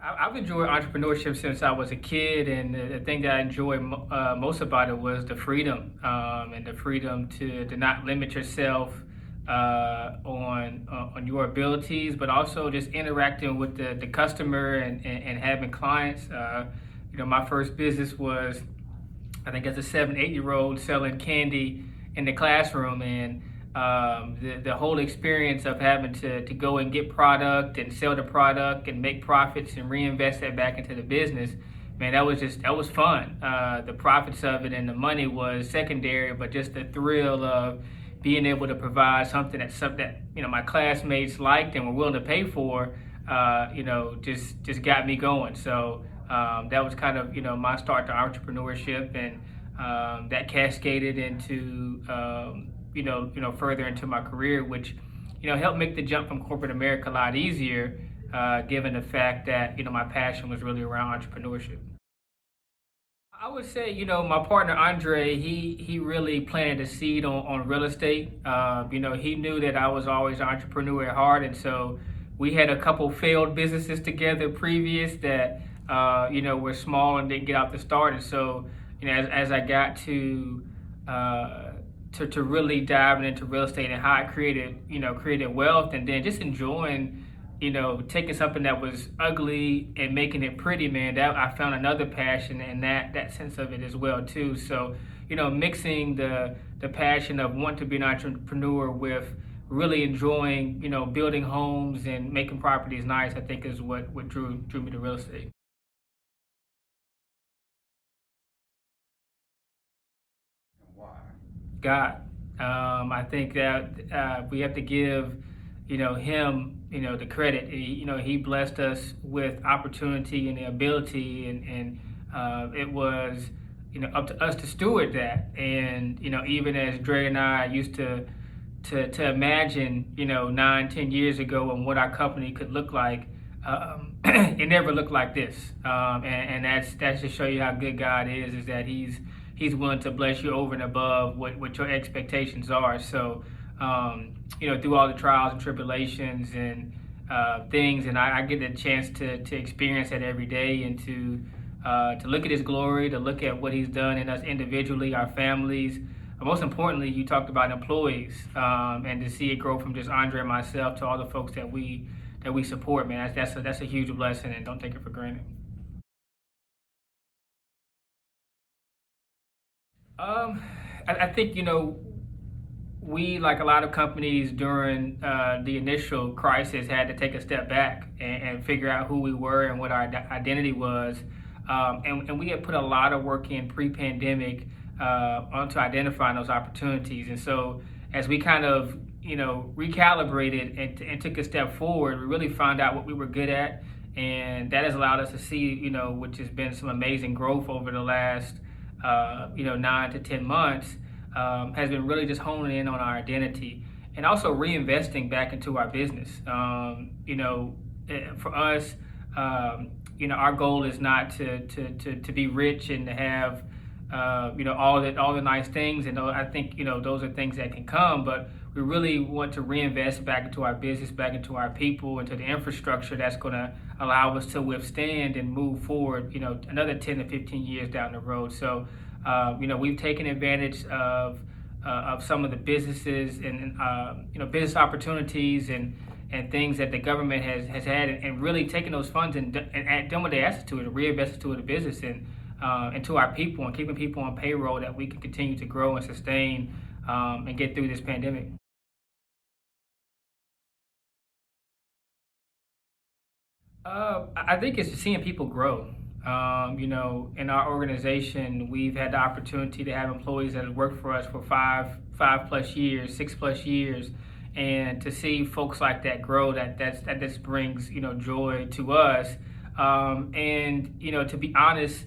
I've enjoyed entrepreneurship since I was a kid, and the thing that I enjoyed most about it was the freedom, and the freedom to not limit yourself on your abilities, but also just interacting with the customer and having clients. My first business was, I think, as a 7, 8 year old selling candy in the classroom, and the whole experience of having to go and get product and sell the product and make profits and reinvest that back into the business, man, that was fun. The profits of it and the money was secondary, but just the thrill of being able to provide something that my classmates liked and were willing to pay for, just got me going. So that was kind of my start to entrepreneurship, and that cascaded into further into my career, which helped make the jump from corporate America a lot easier, given the fact that my passion was really around entrepreneurship. I would say, my partner Andre, he really planted a seed on real estate. He knew that I was always an entrepreneur at heart, and so we had a couple failed businesses together previous that were small and didn't get out the start. And so, as I got to really diving into real estate and how I created wealth, and then just enjoying, taking something that was ugly and making it pretty, man, that I found another passion and that sense of it as well too. So, mixing the passion of wanting to be an entrepreneur with really enjoying, building homes and making properties nice, I think is what drew me to real estate. God. I think that we have to give, him, the credit. He blessed us with opportunity and the ability, and it was, up to us to steward that. And even as Dre and I used to imagine, 9, 10 years ago, and what our company could look like, it never looked like this. And that's to show you how good God is that He's willing to bless you over and above what your expectations are. So, through all the trials and tribulations and things, and I get a chance to experience that every day, and to look at His glory, to look at what He's done in us individually, our families. But most importantly, you talked about employees, and to see it grow from just Andre and myself to all the folks that we support, man. That's a huge blessing, and don't take it for granted. I think, we, like a lot of companies during the initial crisis, had to take a step back and figure out who we were and what our identity was. And we had put a lot of work in pre-pandemic onto identifying those opportunities. And so as we kind of, recalibrated and took a step forward, we really found out what we were good at. And that has allowed us to see, which has been some amazing growth over the last 9 to 10 months, has been really just honing in on our identity and also reinvesting back into our business. For us, our goal is not to be rich and to have, all the nice things. And I think, those are things that can come, but we really want to reinvest back into our business, back into our people, into the infrastructure that's going to allow us to withstand and move forward, another 10 to 15 years down the road. So, we've taken advantage of some of the businesses and business opportunities and things that the government has had, and really taking those funds and done what they asked us to reinvest it to the business and to our people, and keeping people on payroll that we can continue to grow and sustain and get through this pandemic. I think it's seeing people grow. In our organization, we've had the opportunity to have employees that have worked for us for 5+ years, 6+ years, and to see folks like that grow, that just brings joy to us. And to be honest,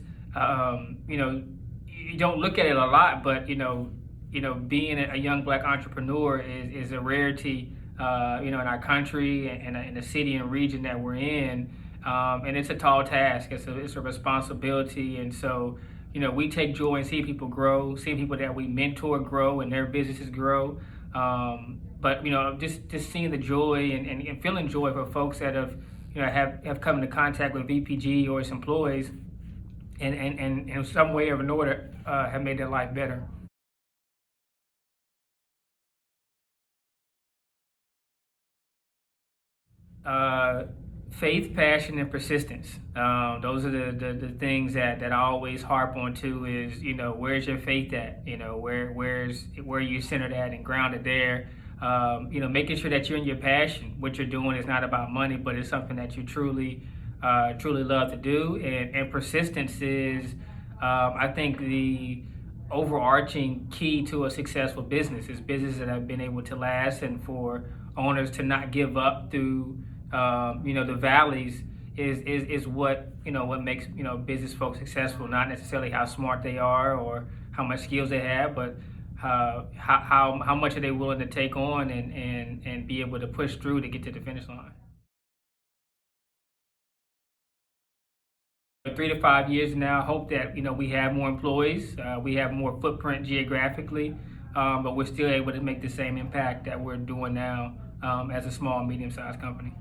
you don't look at it a lot, but being a young Black entrepreneur is a rarity, in our country and in the city and region that we're in. And it's a tall task. It's a responsibility. And so, we take joy in seeing people grow, seeing people that we mentor grow and their businesses grow. But, just seeing the joy and feeling joy for folks that have, have come into contact with VPG or its employees, and in some way or another have made their life better. Uh, Faith, passion, and persistence. Those are the things that I always harp on too. Is where's your faith at? Where you centered at and grounded there. Making sure that you're in your passion. What you're doing is not about money, but it's something that you truly love to do. And persistence is, I think, the overarching key to a successful business. Is businesses that have been able to last, and for owners to not give up through the valleys is what makes business folks successful. Not necessarily how smart they are or how much skills they have, but how much are they willing to take on and be able to push through to get to the finish line. 3 to 5 years now, hope that we have more employees, we have more footprint geographically, but we're still able to make the same impact that we're doing now as a small, medium-sized company.